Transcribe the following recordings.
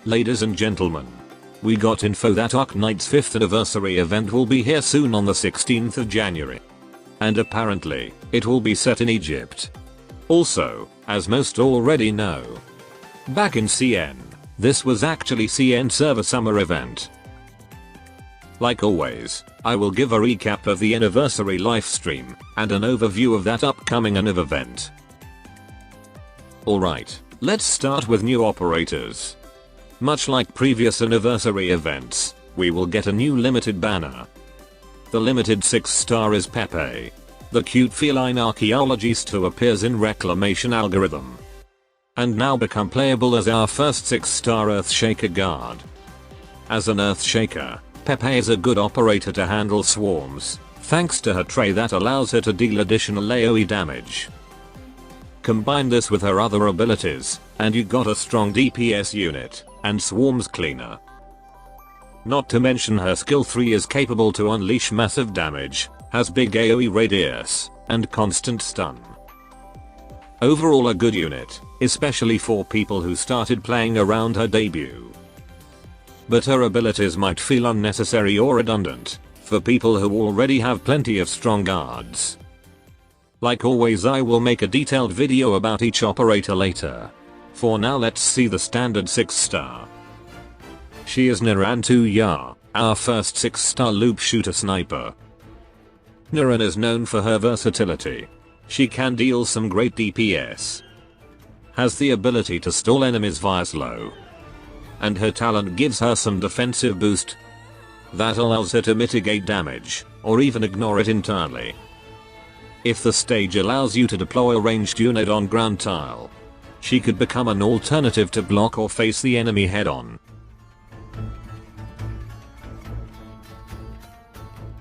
Ladies and gentlemen, we got info that Arknights 5th anniversary event will be here soon on the 16th of January. And apparently, it will be set in Egypt. Also, as most already know, back in CN, this was actually CN server summer event. Like always, I will give a recap of the anniversary livestream and an overview of that upcoming event. Alright, let's start with new operators. Much like previous anniversary events, we will get a new limited banner. The limited 6-star is Pepe, the cute feline archaeologist who appears in Reclamation algorithm, and now become playable as our first 6-star Earthshaker guard. As an Earthshaker, Pepe is a good operator to handle swarms, thanks to her trait that allows her to deal additional AoE damage. Combine this with her other abilities, and you got a strong DPS unit, and swarms cleaner. Not to mention her skill 3 is capable to unleash massive damage, has big AoE radius, and constant stun. Overall a good unit, especially for people who started playing around her debut. But her abilities might feel unnecessary or redundant, for people who already have plenty of strong guards. Like always, I will make a detailed video about each operator later. For now, let's see the standard 6-star. She is Narantuya, our first 6-star loop shooter sniper. Naran is known for her versatility. She can deal some great DPS. Has the ability to stall enemies via slow. And her talent gives her some defensive boost that allows her to mitigate damage, or even ignore it entirely. If the stage allows you to deploy a ranged unit on ground tile, she could become an alternative to block or face the enemy head-on.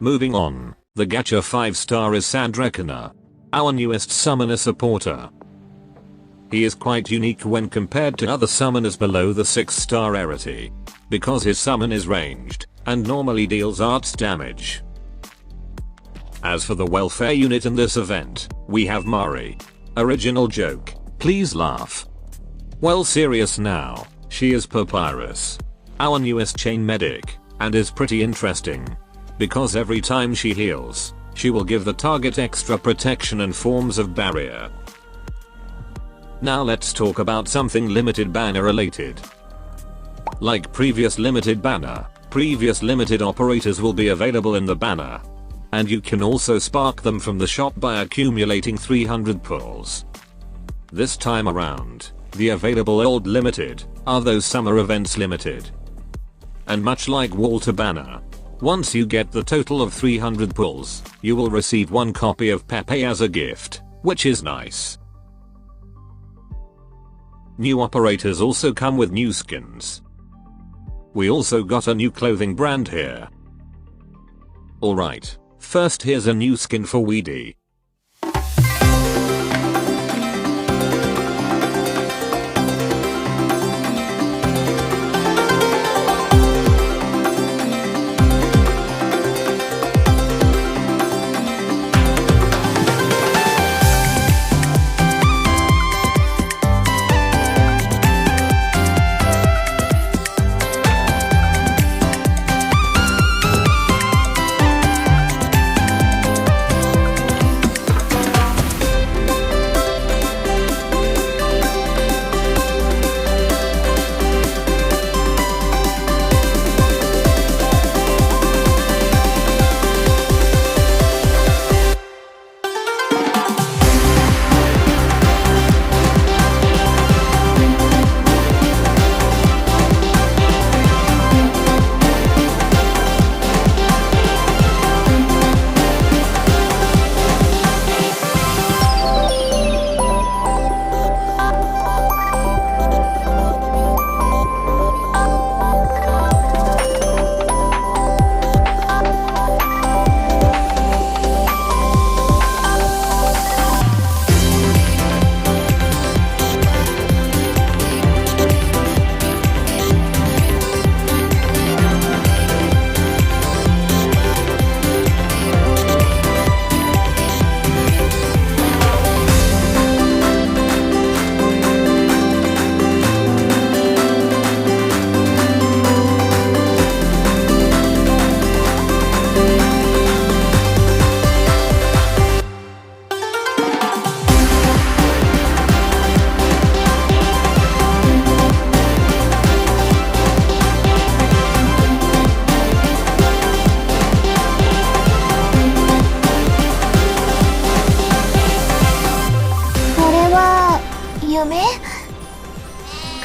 Moving on, the Gacha 5-star is Sandrekana, our newest summoner supporter. He is quite unique when compared to other summoners below the 6-star rarity, because his summon is ranged, and normally deals arts damage. As for the welfare unit in this event, we have Mari. Original joke, please laugh. Well, serious now, she is Papyrus, our newest chain medic, and is pretty interesting. Because every time she heals, she will give the target extra protection and forms of barrier. Now let's talk about something limited banner related. Like previous limited banner, previous limited operators will be available in the banner. And you can also spark them from the shop by accumulating 300 pulls. This time around, the available old limited are those summer events limited. And much like Walter banner, once you get the total of 300 pulls, you will receive one copy of Pepe as a gift, which is nice. New operators also come with new skins. We also got a new clothing brand here. Alright. First, here's a new skin for Weedy.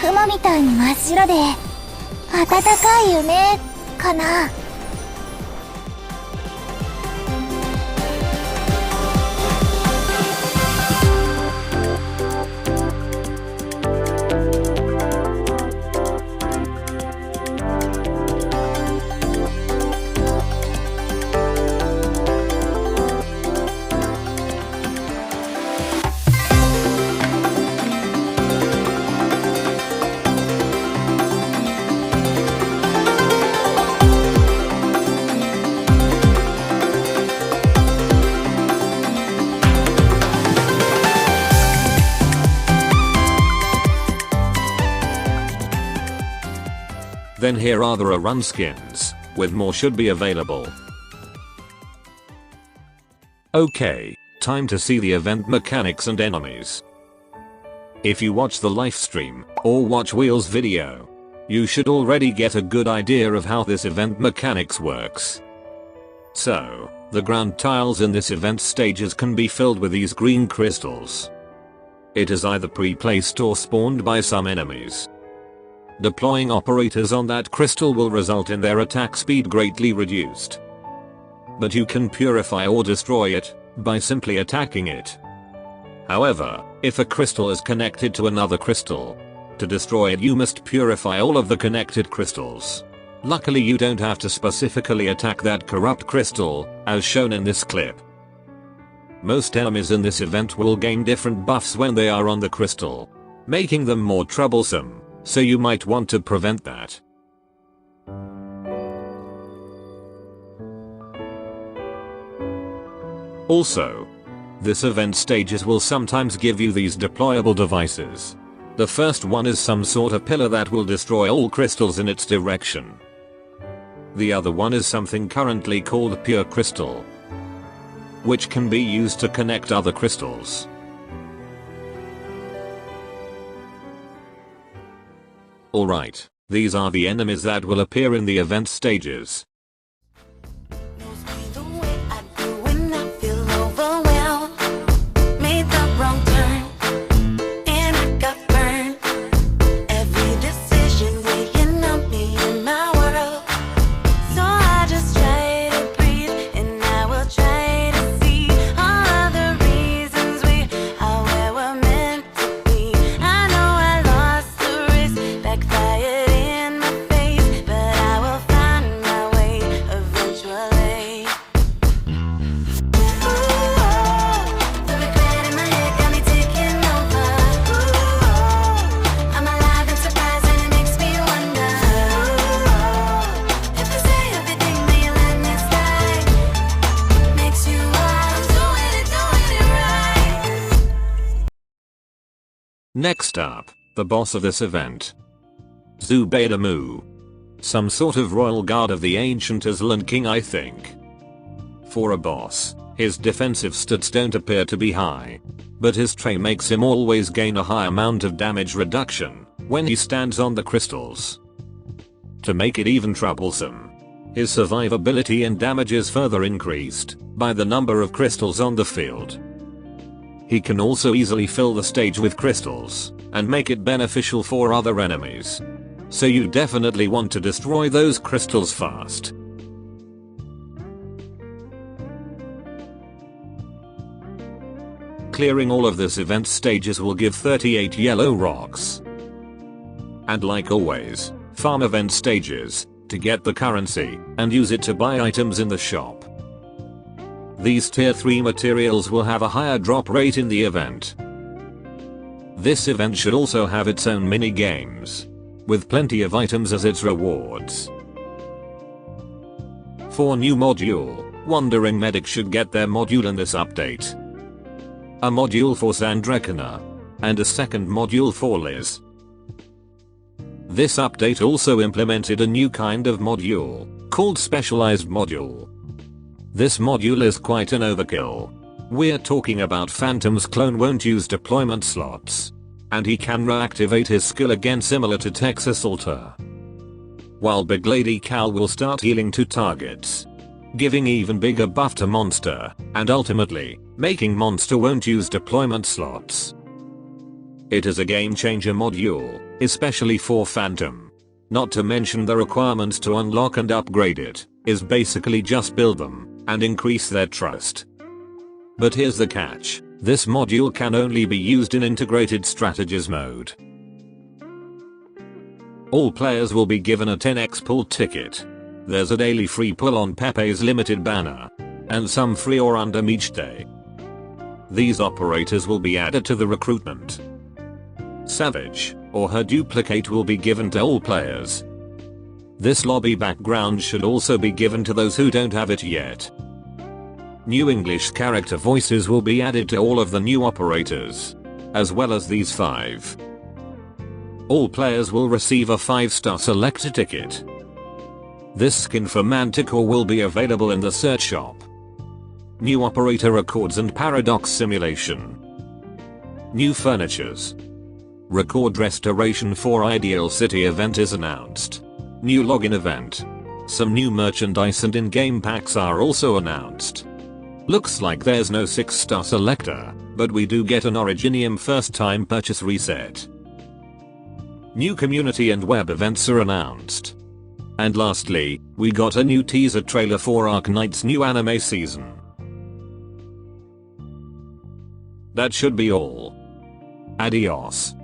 雲みたいに真っ白で暖かい夢かな。Then here are the Rerun skins, with more should be available. Okay, time to see the event mechanics and enemies. If you watch the livestream, or watch Wheel's video, you should already get a good idea of how this event mechanics works. So, the ground tiles in this event stages can be filled with these green crystals. It is either pre-placed or spawned by some enemies. Deploying operators on that crystal will result in their attack speed greatly reduced. But you can purify or destroy it by simply attacking it. However, if a crystal is connected to another crystal, to destroy it you must purify all of the connected crystals. Luckily you don't have to specifically attack that corrupt crystal, as shown in this clip. Most enemies in this event will gain different buffs when they are on the crystal, making them more troublesome. So you might want to prevent that. Also, this event stages will sometimes give you these deployable devices. The first one is some sort of pillar that will destroy all crystals in its direction. The other one is something currently called pure crystal, which can be used to connect other crystals. Alright, these are the enemies that will appear in the event stages. Next up, the boss of this event. Zubaydamu. Some sort of royal guard of the ancient Aslan king I think. For a boss, his defensive stats don't appear to be high, but his trait makes him always gain a high amount of damage reduction when he stands on the crystals. To make it even troublesome, his survivability and damage is further increased by the number of crystals on the field. He can also easily fill the stage with crystals and make it beneficial for other enemies. So you definitely want to destroy those crystals fast. Clearing all of this event stages will give 38 yellow rocks. And like always, farm event stages to get the currency and use it to buy items in the shop. These tier 3 materials will have a higher drop rate in the event. This event should also have its own mini games, with plenty of items as its rewards. For new module, Wandering Medic should get their module in this update. A module for Sandrekina, and a second module for Liz. This update also implemented a new kind of module, called Specialized Module. This module is quite an overkill. We're talking about Phantom's clone won't use deployment slots, and he can reactivate his skill again similar to Texas Alter. While Big Lady Cal will start healing to targets, giving even bigger buff to Monster, and ultimately, making Monster won't use deployment slots. It is a game changer module, especially for Phantom. Not to mention the requirements to unlock and upgrade it, is basically just build them, and increase their trust. But here's the catch, this module can only be used in integrated strategies mode. All players will be given a 10x pull ticket. There's a daily free pull on Pepe's limited banner, and some free or random each day. These operators will be added to the recruitment. Savage, or her duplicate, will be given to all players. This lobby background should also be given to those who don't have it yet. New English character voices will be added to all of the new operators, as well as these 5. All players will receive a 5-star selector ticket. This skin for Manticore will be available in the search shop. New operator records and paradox simulation. New furnitures. Record restoration for Ideal City event is announced. New login event. Some new merchandise and in-game packs are also announced. Looks like there's no 6-star selector, but we do get an Originium first time purchase reset. New community and web events are announced. And lastly, we got a new teaser trailer for Arknights' new anime season. That should be all. Adios.